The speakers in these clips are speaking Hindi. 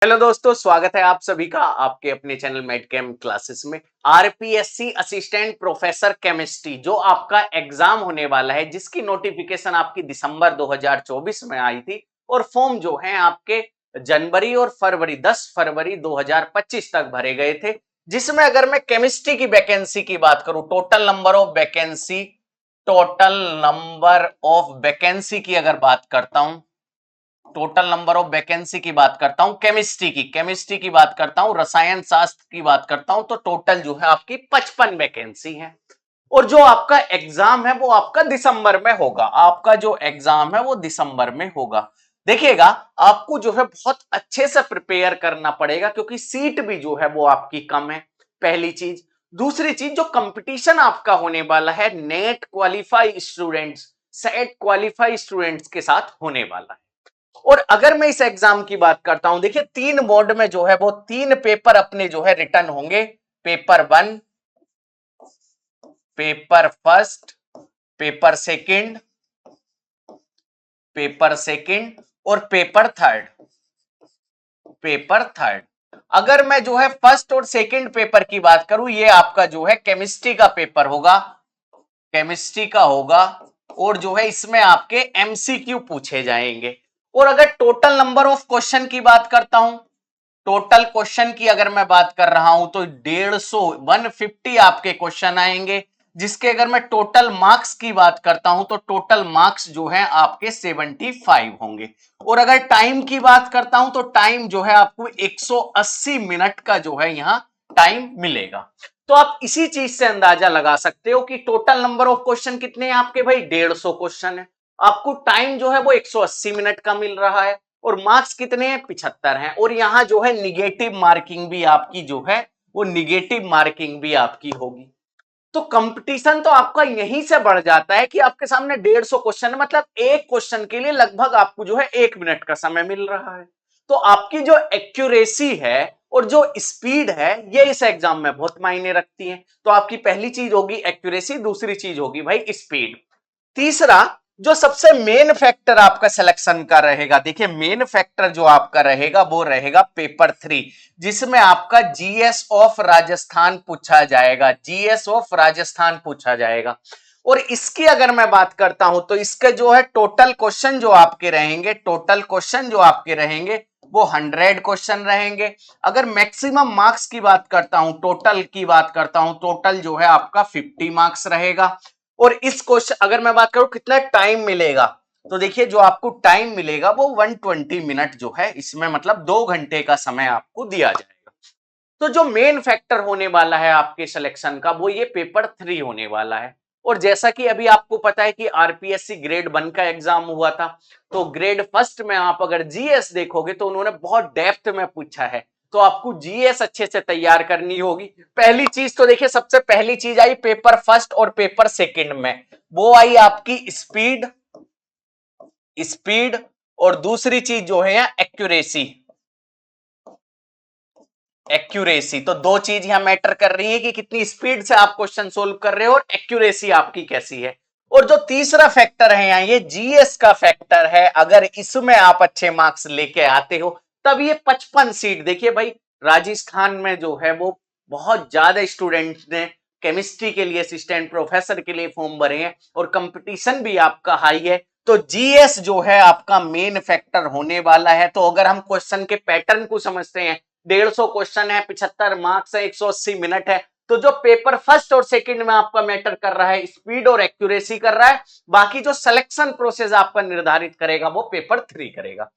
हेलो दोस्तों, स्वागत है आप सभी का आपके अपने चैनल मेडकेम क्लासेस में। आरपीएससी असिस्टेंट प्रोफेसर केमिस्ट्री जो आपका एग्जाम होने वाला है, जिसकी नोटिफिकेशन आपकी दिसंबर 2024 में आई थी और फॉर्म जो है आपके जनवरी और फरवरी 10 फरवरी 2025 तक भरे गए थे। जिसमें अगर मैं केमिस्ट्री की वैकेंसी की बात करूं, टोटल नंबर ऑफ वैकेंसी की अगर बात करता हूं, टोटल नंबर ऑफ वैकेंसी की बात करता हूं, केमिस्ट्री की बात करता हूं, रसायन शास्त्र की बात करता हूं, तो टोटल जो है आपकी 55 वैकेंसी है। और जो आपका एग्जाम है वो आपका दिसंबर में होगा। आपका जो एग्जाम है वो दिसंबर में होगा। देखिएगा, आपको जो है बहुत अच्छे से प्रिपेयर करना पड़ेगा, क्योंकि सीट भी जो है वो आपकी कम है, पहली चीज। दूसरी चीज, जो कंपटीशन आपका होने वाला है net qualify students, set qualify students के साथ होने वाला है। और अगर मैं इस एग्जाम की बात करता हूं, देखिए 3 मोड में जो है वो 3 पेपर अपने जो है रिटर्न होंगे। Paper 1, paper first, paper second, paper second और पेपर थर्ड। अगर मैं जो है फर्स्ट और सेकंड पेपर की बात करूं, ये आपका जो है केमिस्ट्री का पेपर होगा, केमिस्ट्री का होगा। और जो है इसमें आपके एमसीक्यू पूछे जाएंगे। और अगर टोटल नंबर ऑफ क्वेश्चन की बात करता हूं, टोटल क्वेश्चन की अगर मैं बात कर रहा हूं, तो 150 आपके क्वेश्चन आएंगे। जिसके अगर मैं टोटल मार्क्स की बात करता हूं, तो टोटल मार्क्स जो है आपके 75 होंगे। और अगर टाइम की बात करता हूं, तो टाइम जो है आपको 180 मिनट का जो है यहां टाइम मिलेगा। तो आप इसी चीज से अंदाजा लगा सकते हो कि टोटल नंबर ऑफ क्वेश्चन कितने हैं आपके, भाई 150 क्वेश्चन है। आपको टाइम जो है वो 180 मिनट का मिल रहा है। और मार्क्स कितने हैं, 75 हैं। और यहां जो है निगेटिव मार्किंग भी आपकी जो है वो निगेटिव मार्किंग भी आपकी होगी। तो कंपटीशन तो आपका यहीं से बढ़ जाता है कि आपके सामने 150 क्वेश्चन है, मतलब एक क्वेश्चन के लिए लगभग आपको जो है 1 मिनट का समय मिल रहा है। तो आपकी जो एक्यूरेसी है और जो स्पीड है, ये इस एग्जाम में बहुत मायने रखती है। तो आपकी पहली चीज होगी एक्यूरेसी, दूसरी चीज होगी भाई स्पीड। तीसरा, जो सबसे मेन फैक्टर आपका सिलेक्शन का रहेगा, देखिए मेन फैक्टर जो आपका रहेगा वो रहेगा पेपर 3, जिसमें आपका जीएस ऑफ राजस्थान पूछा जाएगा, जीएस ऑफ राजस्थान पूछा जाएगा। और इसकी अगर मैं बात करता हूं, तो इसके जो है टोटल क्वेश्चन जो आपके रहेंगे, टोटल क्वेश्चन जो आपके रहेंगे वो 100 क्वेश्चन रहेंगे। अगर मैक्सिमम मार्क्स की बात करता हूं, टोटल की बात करता हूं, टोटल जो है आपका 50 मार्क्स रहेगा। और इस क्वेश्चन अगर मैं बात करूं कितना टाइम मिलेगा, तो देखिए जो आपको टाइम मिलेगा वो 120 मिनट जो है, इसमें मतलब 2 घंटे का समय आपको दिया जाएगा। तो जो मेन फैक्टर होने वाला है आपके सिलेक्शन का, वो ये पेपर 3 होने वाला है। और जैसा कि अभी आपको पता है कि आरपीएससी ग्रेड 1 का एग्जाम हुआ था, तो ग्रेड फर्स्ट में आप अगर जीएस देखोगे तो उन्होंने बहुत डेप्थ में पूछा है। तो आपको जीएस अच्छे से तैयार करनी होगी। पहली चीज तो देखिए, सबसे पहली चीज आई पेपर फर्स्ट और पेपर सेकंड में, वो आई आपकी स्पीड, स्पीड। और दूसरी चीज जो है एक्यूरेसी, एक्यूरेसी। तो दो चीज यहां मैटर कर रही है कि कितनी स्पीड से आप क्वेश्चन सोल्व कर रहे हो और एक्यूरेसी आपकी कैसी है। और जो तीसरा फैक्टर है यहां, ये जीएस का फैक्टर है। अगर इसमें आप अच्छे मार्क्स लेके आते हो, तब ये 55 सीट, देखिए भाई राजस्थान में जो है वो बहुत ज्यादा स्टूडेंट्स ने केमिस्ट्री के लिए, असिस्टेंट प्रोफेसर के लिए फॉर्म भरे हैं और कंपटीशन भी आपका हाई है। तो जीएस जो है आपका मेन फैक्टर होने वाला है। तो अगर हम क्वेश्चन के पैटर्न को समझते हैं, 150 क्वेश्चन है, 75 मार्क्स है, 180 मिनट है। तो जो पेपर फर्स्ट और सेकंड में आपका मैटर कर रहा है, स्पीड और एक्यूरेसी कर रहा है। बाकी जो सिलेक्शन प्रोसेस आपका निर्धारित करेगा वो पेपर 3 करेगा।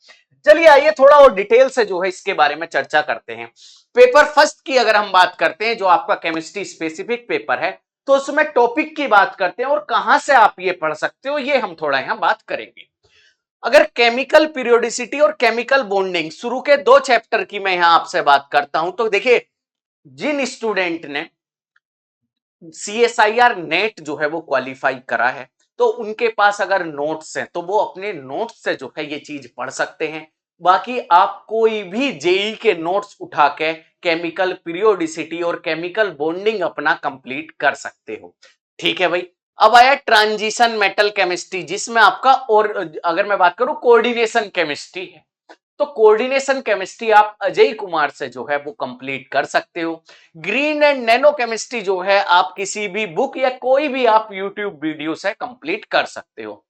चलिए आइए थोड़ा और डिटेल से जो है इसके बारे में चर्चा करते हैं। पेपर फर्स्ट की अगर हम बात करते हैं, जो आपका केमिस्ट्री स्पेसिफिक पेपर है, तो उसमें टॉपिक की बात करते हैं और कहां से आप ये पढ़ सकते हो, ये हम थोड़ा यहां बात करेंगे। अगर केमिकल पीरियोडिसिटी और केमिकल बॉन्डिंग शुरू के 2 चैप्टर की मैं यहां आपसे बात करता हूं, तो देखिए जिन स्टूडेंट ने सीएसआईआर नेट जो है वो क्वालिफाई करा है, तो उनके पास अगर नोट्स हैं तो वो अपने नोट्स से जो है ये चीज पढ़ सकते हैं। बाकी आप कोई भी जेई के नोट्स उठा के केमिकल पीरियोडिसिटी और केमिकल बॉन्डिंग अपना कंप्लीट कर सकते हो। ठीक है भाई। अब आया ट्रांजिशन मेटल केमिस्ट्री, जिसमें आपका, और अगर मैं बात करूं कोऑर्डिनेशन केमिस्ट्री है। तो कोऑर्डिनेशन केमिस्ट्री आप अजय कुमार से जो है वो कंप्लीट कर सकते हो। ग्रीन एंड नैनो केमिस्ट्री जो है आप किसी भी बुक या कोई भी आप यूट्यूब वीडियो से कंप्लीट कर सकते हो।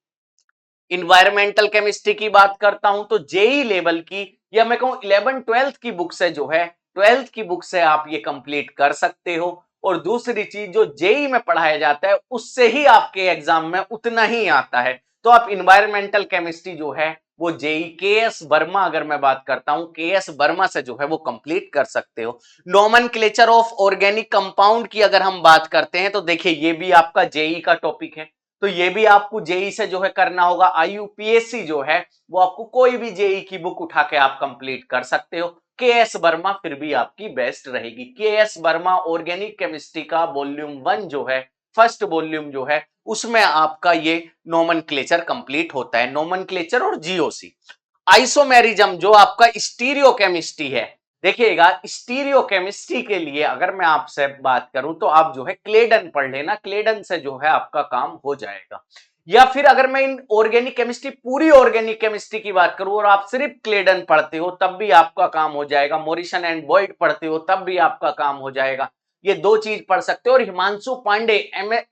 इन्वायरमेंटल केमिस्ट्री की बात करता हूं तो जेई लेवल की या मैं कहूं 11 12th की बुक से जो है 12th की बुक से आप ये कंप्लीट कर सकते हो। और दूसरी चीज जो जेई में पढ़ाया जाता है उससे ही आपके एग्जाम में उतना ही आता है। तो आप इन्वायरमेंटल केमिस्ट्री जो है वो जेई के एस वर्मा, अगर मैं बात करता हूं के एस वर्मा से जो है वो कंप्लीट कर सकते हो। नोमेनक्लेचर ऑफ ऑर्गेनिक कंपाउंड की अगर हम बात करते हैं तो देखिए ये भी आपका जेई का टॉपिक है, तो ये भी आपको जेई से जो है करना होगा। आईयूपीएससी जो है वो आपको कोई भी जेई की बुक उठा के आप कंप्लीट कर सकते हो। के एस वर्मा फिर भी आपकी बेस्ट रहेगी। के एस वर्मा ऑर्गेनिक केमिस्ट्री का वॉल्यूम 1 जो है, फर्स्ट वॉल्यूम जो है उसमें आपका ये नोमेनक्लेचर कंप्लीट होता है, नोमेनक्लेचर और जीओसी। आइसोमेरिज्म जो आपका स्टीरियो केमिस्ट्री है, देखिएगा स्टीरियो केमिस्ट्री के लिए अगर मैं आपसे बात करूं तो आप जो है क्लेडन पढ़ लेना, क्लेडन से जो है आपका काम हो जाएगा। या फिर अगर मैं इन ऑर्गेनिक केमिस्ट्री, पूरी ऑर्गेनिक केमिस्ट्री की बात करूं और आप सिर्फ क्लेडन पढ़ते हो तब भी आपका काम हो जाएगा। मोरिसन एंड बॉयड पढ़ते हो तब भी आपका काम हो जाएगा। ये दो चीज पढ़ सकते हो। और हिमांशु पांडे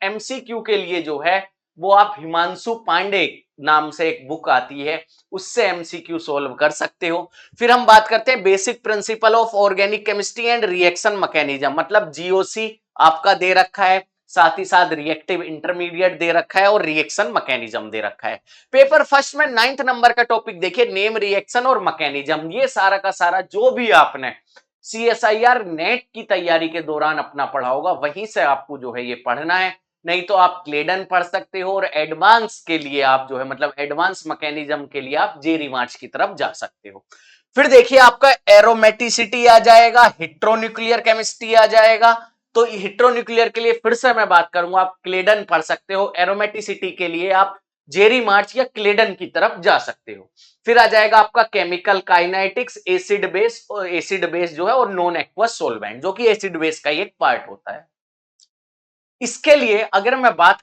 एमसीक्यू के लिए जो है वो आप हिमांशु पांडे नाम से एक बुक आती है उससे एमसीक्यू सोल्व कर सकते हो। फिर हम बात करते हैं basic principle of organic chemistry and reaction mechanism, मतलब जीओसी आपका दे रखा है, साथ ही साथ रिएक्टिव इंटरमीडिएट दे रखा है और रिएक्शन मैकेनिज्म दे रखा है। पेपर फर्स्ट में 9th नंबर का टॉपिक देखिए नेम, रिएक्शन और मैकेनिज्म। ये सारा का सारा जो भी आपने सीएसआईआर नेट की तैयारी के दौरान अपना पढ़ा होगा वहीं से आपको जो है ये पढ़ना है। नहीं तो आप क्लेडन पढ़ सकते हो और एडवांस के लिए आप जो है मतलब एडवांस मैकेनिज्म के लिए आप जेरी मार्च की तरफ जा सकते हो। फिर देखिए आपका एरोमेटिसिटी आ जाएगा, हेट्रोन्यूक्लियर केमिस्ट्री आ जाएगा। तो हेट्रोन्यूक्लियर के लिए फिर से मैं बात करूंगा, आप क्लेडन पढ़ सकते हो। एरोमेटिसिटी के लिए आप जेरी मार्च या क्लेडन की तरफ जा सकते हो। फिर आ जाएगा आपका केमिकल काइनेटिक्स, एसिड बेस जो है और नॉन एक्वस सोल्वेंट जो कि एसिड बेस का एक पार्ट होता है। इसके लिए अगर मैं बात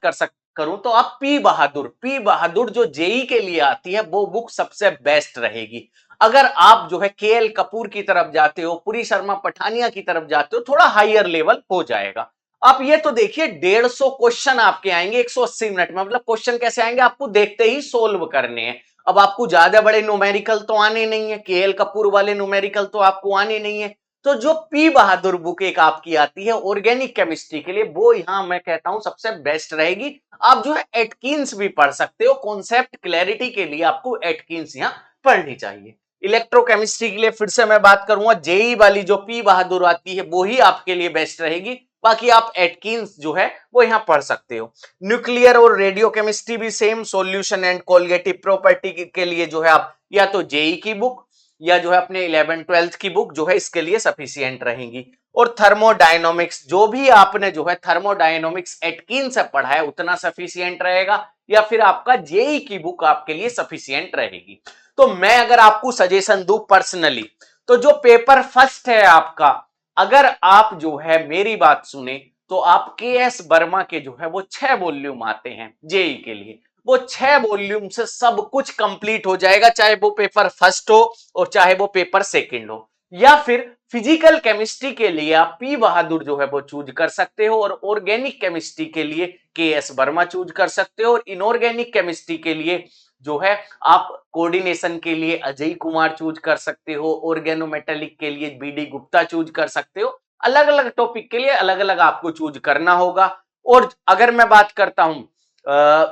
करूं तो आप पी बहादुर जो जेई के लिए आती है वो बुक सबसे बेस्ट रहेगी। अगर आप जो है केएल कपूर की तरफ जाते हो, पुरी शर्मा पठानिया की तरफ जाते हो, थोड़ा हायर लेवल हो जाएगा। आप ये तो देखिए 150 क्वेश्चन आपके आएंगे 180 मिनट में, मतलब क्वेश्चन कैसे आएंगे आपको देखते ही सोल्व करने हैं। अब आपको ज्यादा बड़े न्यूमेरिकल तो आने नहीं है, केएल कपूर वाले न्यूमेरिकल तो आपको आने नहीं है। तो जो पी बहादुर बुक एक आपकी आती है ऑर्गेनिक केमिस्ट्री के लिए वो यहां मैं कहता हूं सबसे बेस्ट रहेगी। आप जो है एटकिंस भी पढ़ सकते हो, कॉन्सेप्ट क्लैरिटी के लिए आपको एटकिंस यहां पढ़नी चाहिए। इलेक्ट्रोकेमिस्ट्री के लिए फिर से मैं बात करूंगा जेई वाली जो पी बहादुर आती है वो ही आपके लिए बेस्ट रहेगी। बाकी आप एटकिंस जो है वो यहां पढ़ सकते हो। न्यूक्लियर और रेडियो केमिस्ट्री भी same, solution and colligative property के लिए जो है आप या तो जेई की बुक या जो है अपने 11 12th की बुक जो है इसके लिए सफिशिएंट रहेंगी। और थर्मोडायनोमिक्स जो भी आपने जो है थर्मोडायनोमिक्स एटकिन से पढ़ा है उतना सफिशिएंट रहेगा, या फिर आपका जेई की बुक आपके लिए सफिशिएंट रहेगी। तो मैं अगर आपको सजेशन दूं पर्सनली तो जो पेपर फर्स्ट है आपका, अगर आप जो है मेरी बात सुने तो आप के एस वर्मा के जो है वो 6 वॉल्यूम आते हैं जेई के लिए, वो 6 वॉल्यूम से सब कुछ कंप्लीट हो जाएगा, चाहे वो पेपर फर्स्ट हो और चाहे वो पेपर सेकंड हो। या फिर फिजिकल केमिस्ट्री के लिए आप पी बहादुर जो है वो चूज कर सकते हो और ऑर्गेनिक केमिस्ट्री के लिए के एस वर्मा चूज कर सकते हो और इनऑर्गेनिक केमिस्ट्री के लिए जो है आप कोऑर्डिनेशन के लिए अजय कुमार चूज कर सकते हो, ऑर्गेनोमेटेलिक के लिए बीडी गुप्ता चूज कर सकते हो। अलग अलग टॉपिक के लिए अलग अलग आपको चूज करना होगा। और अगर मैं बात करता हूं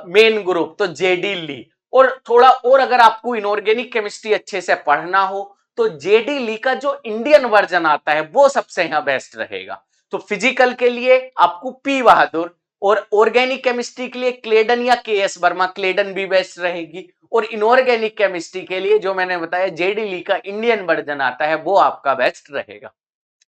मेन ग्रुप तो जेडी ली, और थोड़ा और अगर आपको इनऑर्गेनिक केमिस्ट्री अच्छे से पढ़ना हो तो जेडी ली का जो इंडियन वर्जन आता है वो सबसे यहां बेस्ट रहेगा। तो फिजिकल के लिए आपको पी बहादुर और ऑर्गेनिक केमिस्ट्री के लिए क्लेडन या के एस वर्मा, क्लेडन भी बेस्ट रहेगी। और इनऑर्गेनिक केमिस्ट्री के लिए जो मैंने बताया जेडी ली का इंडियन वर्जन आता है वो आपका बेस्ट रहेगा।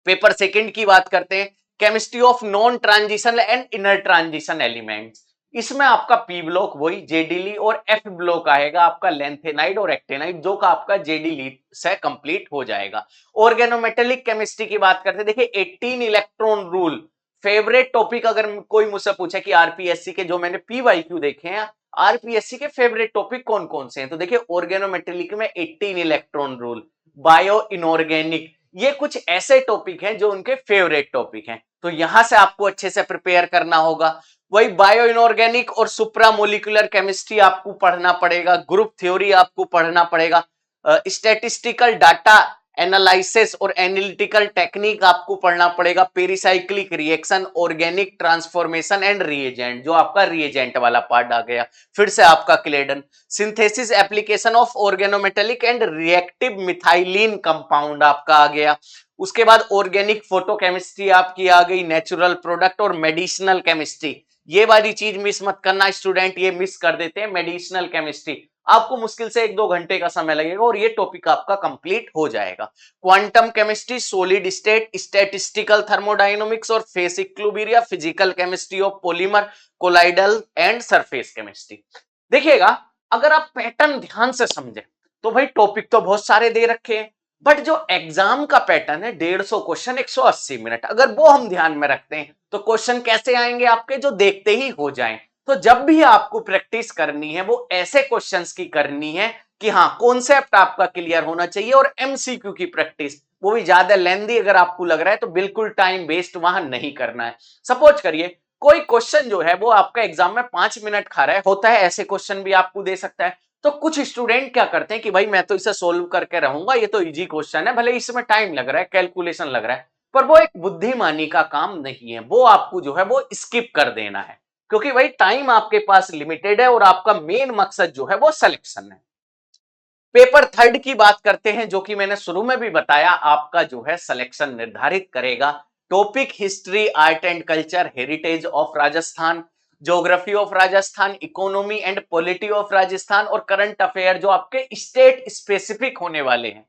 पेपर सेकंड की बात करते हैं, chemistry of non transition and inner transition elements. इसमें आपका पी ब्लॉक वही जेडीली और एफ ब्लॉक आएगा आपका लेंथेनाइड और एक्टेनाइड जो का आपका जेडीली से कंप्लीट हो जाएगा। ऑर्गेनोमेटेलिक केमिस्ट्री की बात करते हैं, देखिए 18 इलेक्ट्रॉन रूल फेवरेट टॉपिक। अगर कोई मुझसे पूछे कि आरपीएससी के जो मैंने पीवाईक्यू देखे हैं आरपीएससी के फेवरेट टॉपिक कौन कौन से हैं? तो देखिए ऑर्गेनोमेटेलिक में 18 इलेक्ट्रॉन रूल, बायो इनऑर्गेनिक, ये कुछ ऐसे टॉपिक हैं जो उनके फेवरेट टॉपिक हैं। तो यहां से आपको अच्छे से प्रिपेयर करना होगा। वही बायो इनऑर्गेनिक और सुप्रामोलिकुलर केमिस्ट्री आपको पढ़ना पड़ेगा, ग्रुप थ्योरी आपको पढ़ना पड़ेगा, स्टैटिस्टिकल डाटा एनालिसिस और एनालिटिकल टेक्निक आपको पढ़ना पड़ेगा, pericyclic reaction, organic transformation and reagent, जो आपका रिएजेंट वाला पार्ट आ गया। फिर से आपका क्लेडन, synthesis application of organometallic and reactive methylene compound आपका आ गया। उसके बाद ऑर्गेनिक फोटोकेमिस्ट्री आपकी आ गई, नेचुरल प्रोडक्ट और मेडिसिनल केमिस्ट्री। ये वाली चीज मिस मत करना स्टूडेंट, ये मिस कर देते हैं मेडिसिनल केमिस्ट्री। आपको मुश्किल से 1-2 घंटे का समय लगेगा और ये टॉपिक आपका कंप्लीट हो जाएगा। Quantum chemistry, solid state, statistical thermodynamics और phase equilibrium, physical chemistry of polymer, colloidal and surface chemistry. देखिएगा, अगर आप पैटर्न ध्यान से समझे तो भाई टॉपिक तो बहुत सारे दे रखे हैं, बट जो एग्जाम का पैटर्न है 150 क्वेश्चन 180 मिनट, अगर वो हम ध्यान में रखते हैं तो क्वेश्चन कैसे आएंगे आपके, जो देखते ही हो जाएं। तो जब भी आपको प्रैक्टिस करनी है वो ऐसे क्वेश्चंस की करनी है कि हाँ कॉन्सेप्ट आपका क्लियर होना चाहिए, और एमसीक्यू की प्रैक्टिस, वो भी ज्यादा लेंदी अगर आपको लग रहा है तो बिल्कुल टाइम वेस्ट वहां नहीं करना है। सपोज करिए कोई क्वेश्चन जो है वो आपका एग्जाम में 5 मिनट खा रहा है, होता है ऐसे क्वेश्चन भी आपको दे सकता है। तो कुछ स्टूडेंट क्या करते हैं कि भाई मैं तो इसे सोल्व करके रहूंगा, ये तो इजी क्वेश्चन है, भले इसमें टाइम लग रहा है, कैलकुलेशन लग रहा है, पर वो एक बुद्धिमानी का काम नहीं है, वो आपको जो है वो स्किप कर देना है, क्योंकि भाई टाइम आपके पास लिमिटेड है और आपका मेन मकसद जो है वो सिलेक्शन है। पेपर थर्ड की बात करते हैं, जो कि मैंने शुरू में भी बताया आपका जो है सिलेक्शन निर्धारित करेगा। Topic history, art and culture, heritage of Rajasthan, geography of Rajasthan, economy and polity of Rajasthan और करंट अफेयर जो आपके स्टेट स्पेसिफिक होने वाले हैं।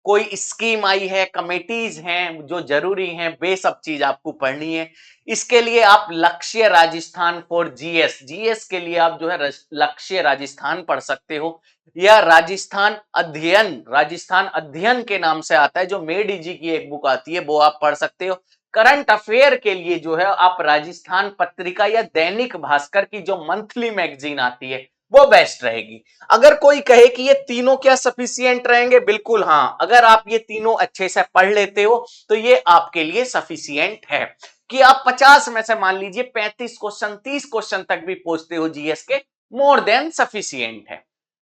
कोई स्कीम आई है, कमेटीज हैं जो जरूरी हैं, वे सब चीज आपको पढ़नी है। इसके लिए आप लक्ष्य राजस्थान फॉर जीएस, जीएस के लिए आप जो है लक्ष्य राजस्थान पढ़ सकते हो, या राजस्थान अध्ययन के नाम से आता है, जो मेडी जी की एक बुक आती है, वो आप पढ़ सकते हो। करंट अफेयर के लिए जो है आप राजस्थान पत्रिका या दैनिक भास्कर की जो मंथली मैगजीन आती है वो बेस्ट रहेगी। अगर कोई कहे कि ये तीनों क्या सफिशियंट रहेंगे, बिल्कुल हाँ, अगर आप ये तीनों अच्छे से पढ़ लेते हो तो ये आपके लिए सफिशियंट है कि आप 50 में से मान लीजिए 35 क्वेश्चन 30 क्वेश्चन तक भी पहुंचते हो जीएस के, मोर देन सफिशियंट है।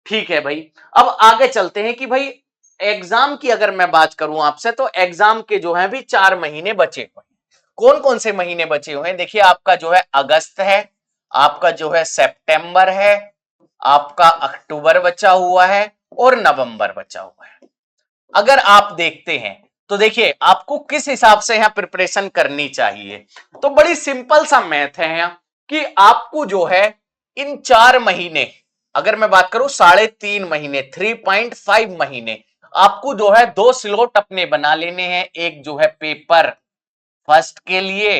ठीक है भाई, अब आगे चलते हैं कि भाई एग्जाम की अगर मैं बात करूं आपसे, तो एग्जाम के जो है भी 4 महीने बचे हुए हैं। कौन कौन से महीने बचे हुए हैं? देखिए आपका जो है अगस्त है, आपका जो है सितंबर है, आपका अक्टूबर बचा हुआ है और नवंबर बचा हुआ है। अगर आप देखते हैं तो देखिए आपको किस हिसाब से यहां प्रिपरेशन करनी चाहिए, तो बड़ी सिंपल सा मैथ है यहां कि आपको जो है इन 4 महीने, अगर मैं बात करूं 3.5 महीने, 3.5 महीने, आपको जो है 2 स्लॉट अपने बना लेने हैं। एक जो है पेपर फर्स्ट के लिए,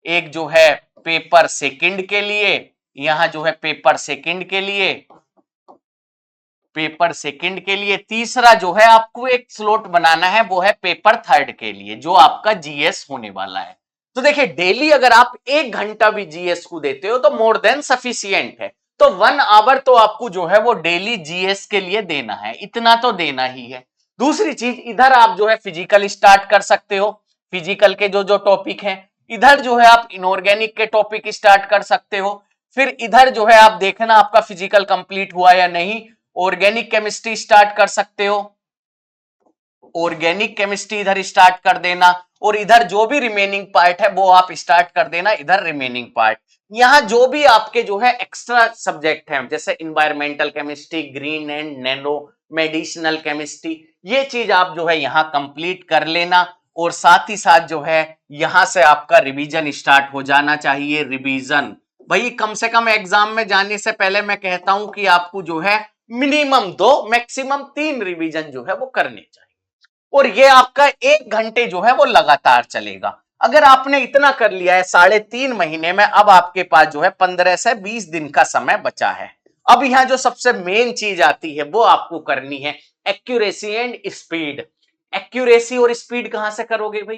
एक जो है पेपर सेकंड के लिए, यहां जो है पेपर सेकंड के लिए, पेपर सेकंड के लिए, तीसरा जो है आपको एक स्लॉट बनाना है वो है पेपर थर्ड के लिए, जो आपका जीएस होने वाला है। तो देखिए डेली अगर आप 1 घंटा भी जीएस को देते हो तो मोर देन सफिशियंट है। तो 1 आवर तो आपको जो है वो डेली जीएस के लिए देना है, इतना तो देना ही है। दूसरी चीज, इधर आप जो है फिजिकल स्टार्ट कर सकते हो, फिजिकल के जो जो टॉपिक हैं, इधर जो है आप इनऑर्गेनिक के टॉपिक स्टार्ट कर सकते हो। फिर इधर जो है आप देखना आपका फिजिकल कंप्लीट हुआ या नहीं, ऑर्गेनिक केमिस्ट्री स्टार्ट कर सकते हो, ऑर्गेनिक केमिस्ट्री इधर स्टार्ट कर देना, और इधर जो भी रिमेनिंग पार्ट है वो आप स्टार्ट कर देना, इधर रिमेनिंग पार्ट। यहां जो भी आपके जो है एक्स्ट्रा सब्जेक्ट हैं, जैसे environmental chemistry, green and nano, medicinal chemistry, ये चीज आप जो है यहां कंप्लीट कर लेना। और साथ ही साथ जो है यहां से आपका रिवीजन स्टार्ट हो जाना चाहिए। रिवीजन भाई कम से कम एग्जाम में जाने से पहले मैं कहता हूं कि आपको जो है मिनिमम 2 मैक्सिमम 3 रिवीजन जो है वो करने चाहिए, और ये आपका 1 घंटे जो है वो लगातार चलेगा। अगर आपने इतना कर लिया है 3.5 महीने में, अब आपके पास जो है 15 से 20 दिन का समय बचा है। अब यहां जो सबसे मेन चीज आती है वो आपको करनी है एक्यूरेसी एंड स्पीड। एक्यूरेसी और स्पीड कहां से करोगे भाई?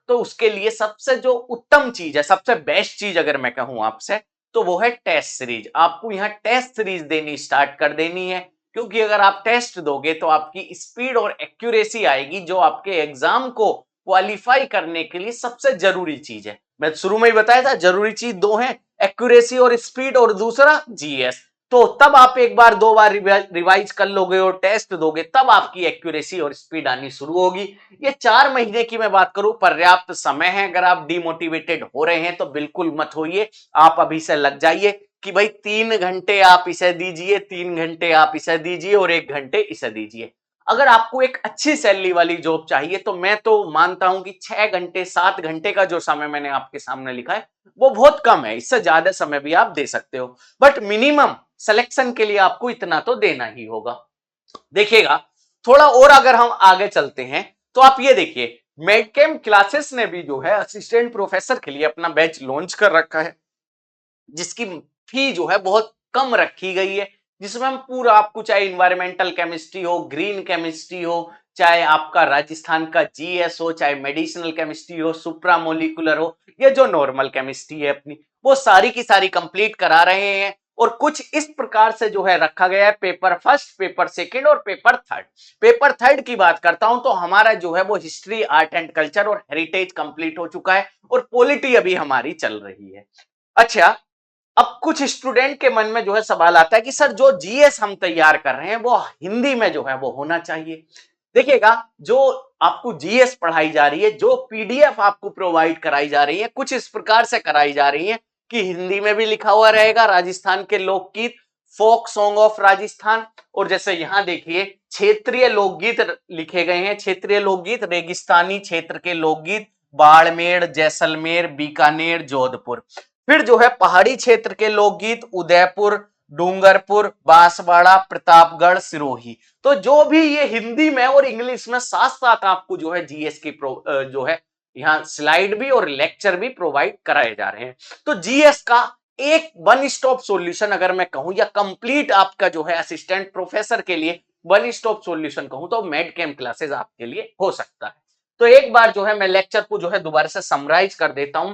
तो उसके लिए सबसे जो उत्तम चीज है, सबसे बेस्ट चीज अगर मैं कहूं आपसे, तो वो है टेस्ट सीरीज। आपको यहाँ टेस्ट सीरीज देनी स्टार्ट कर देनी है, क्योंकि अगर आप टेस्ट दोगे तो आपकी स्पीड और एक्यूरेसी आएगी, जो आपके एग्जाम को क्वालिफाई करने के लिए सबसे जरूरी चीज है। मैं शुरू में ही बताया था जरूरी चीज दो है, एक्यूरेसी और स्पीड, और दूसरा जीएस। तो तब आप एक बार दो बार रिवाइज कर लोगे और टेस्ट दोगे, तब आपकी एक्यूरेसी और स्पीड आनी शुरू होगी। ये 4 महीने की मैं बात करूं, पर्याप्त समय है। अगर आप डिमोटिवेटेड हो रहे हैं तो बिल्कुल मत होइए, आप अभी से लग जाइए कि भाई 3 घंटे आप इसे दीजिए, 3 घंटे आप इसे दीजिए और 1 घंटे इसे दीजिए। अगर आपको एक अच्छी सैलरी वाली जॉब चाहिए तो मैं तो मानता हूं कि 6 घंटे 7 घंटे का जो समय मैंने आपके सामने लिखा है वो बहुत कम है, इससे ज्यादा समय भी आप दे सकते हो, बट मिनिमम सिलेक्शन के लिए आपको इतना तो देना ही होगा। देखिएगा थोड़ा और अगर हम आगे चलते हैं तो आप ये देखिए, मेडकेम क्लासेस ने भी जो है असिस्टेंट प्रोफेसर के लिए अपना बैच लॉन्च कर रखा है, जिसकी फी जो है बहुत कम रखी गई है, जिसमें हम पूरा आपको चाहे इन्वायरमेंटल केमिस्ट्री हो, ग्रीन केमिस्ट्री हो, चाहे आपका राजस्थान का जीएस हो, चाहे मेडिसिनल केमिस्ट्री हो, सुप्रामोलिकुलर हो, ये जो नॉर्मल केमिस्ट्री है अपनी, वो सारी की सारी कंप्लीट करा रहे हैं। और कुछ इस प्रकार से जो है रखा गया है, पेपर फर्स्ट, पेपर सेकंड और पेपर थर्ड। पेपर थर्ड की बात करता हूं तो हमारा जो है वो हिस्ट्री, आर्ट एंड कल्चर और हेरिटेज कंप्लीट हो चुका है, और पॉलिटी अभी हमारी चल रही है। अच्छा, अब कुछ स्टूडेंट के मन में जो है सवाल आता है कि सर जो जीएस हम तैयार कर रहे हैं वो हिंदी में जो है वो होना चाहिए। देखिएगा, जो आपको जीएस पढ़ाई जा रही है, जो पीडीएफ आपको प्रोवाइड कराई जा रही है, कुछ इस प्रकार से कराई जा रही है कि हिंदी में भी लिखा हुआ रहेगा राजस्थान के लोकगीत, फोक सॉन्ग ऑफ राजस्थान, और जैसे यहां देखिए क्षेत्रीय लोकगीत लिखे गए हैं, क्षेत्रीय लोकगीत, रेगिस्तानी क्षेत्र के लोकगीत, बाड़मेर, जैसलमेर, बीकानेर, जोधपुर। फिर जो है पहाड़ी क्षेत्र के लोकगीत, उदयपुर, डूंगरपुर, बांसवाड़ा, प्रतापगढ़, सिरोही। तो जो भी ये हिंदी में और इंग्लिश में साथ साथ आपको जो है जीएस की जो है यहाँ स्लाइड भी और लेक्चर भी प्रोवाइड कराए जा रहे हैं। तो जीएस का एक वन स्टॉप सॉल्यूशन अगर मैं कहूं, या कंप्लीट आपका जो है असिस्टेंट प्रोफेसर के लिए वन स्टॉप सॉल्यूशन कहूं, तो मेड कैम क्लासेस आपके लिए हो सकता है। तो एक बार जो है मैं लेक्चर को जो है दोबारा से समराइज कर देता हूं।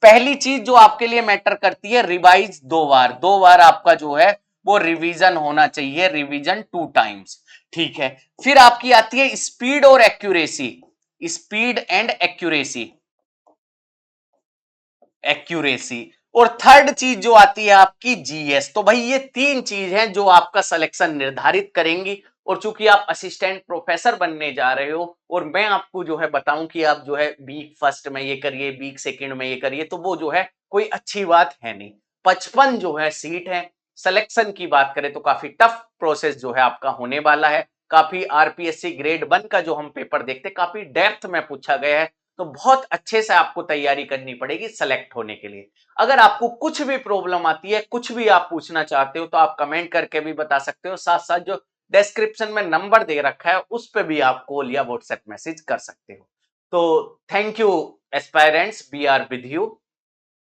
पहली चीज जो आपके लिए मैटर करती है, रिवाइज 2 बार, 2 बार आपका जो है वो रिवीजन होना चाहिए, रिवीजन 2 टाइम्स। ठीक है, फिर आपकी आती है स्पीड और accuracy, speed and accuracy, accuracy. और थर्ड चीज जो आती है आपकी जीएस। तो भाई ये 3 चीज हैं जो आपका सिलेक्शन निर्धारित करेंगी। और चूंकि आप असिस्टेंट प्रोफेसर बनने जा रहे हो, और मैं आपको जो है बताऊं कि आप जो है वीक फर्स्ट में ये करिए, वीक सेकंड में ये करिए, तो वो जो है कोई अच्छी बात है नहीं। 55 जो है सीट है। सिलेक्शन की बात करें तो काफी टफ प्रोसेस जो है आपका होने वाला है। काफी आरपीएससी ग्रेड 1 का जो हम पेपर देखते हैं, काफी डेप्थ में पूछा गया है, तो बहुत अच्छे से आपको तैयारी करनी पड़ेगी सेलेक्ट होने के लिए। अगर आपको कुछ भी प्रॉब्लम आती है, कुछ भी आप पूछना चाहते हो, तो आप कमेंट करके भी बता सकते हो। साथ साथ जो डिस्क्रिप्शन में नंबर दे रखा है उस पर भी आप कॉल या व्हाट्सएप मैसेज कर सकते हो। तो thank you aspirants, we are with you.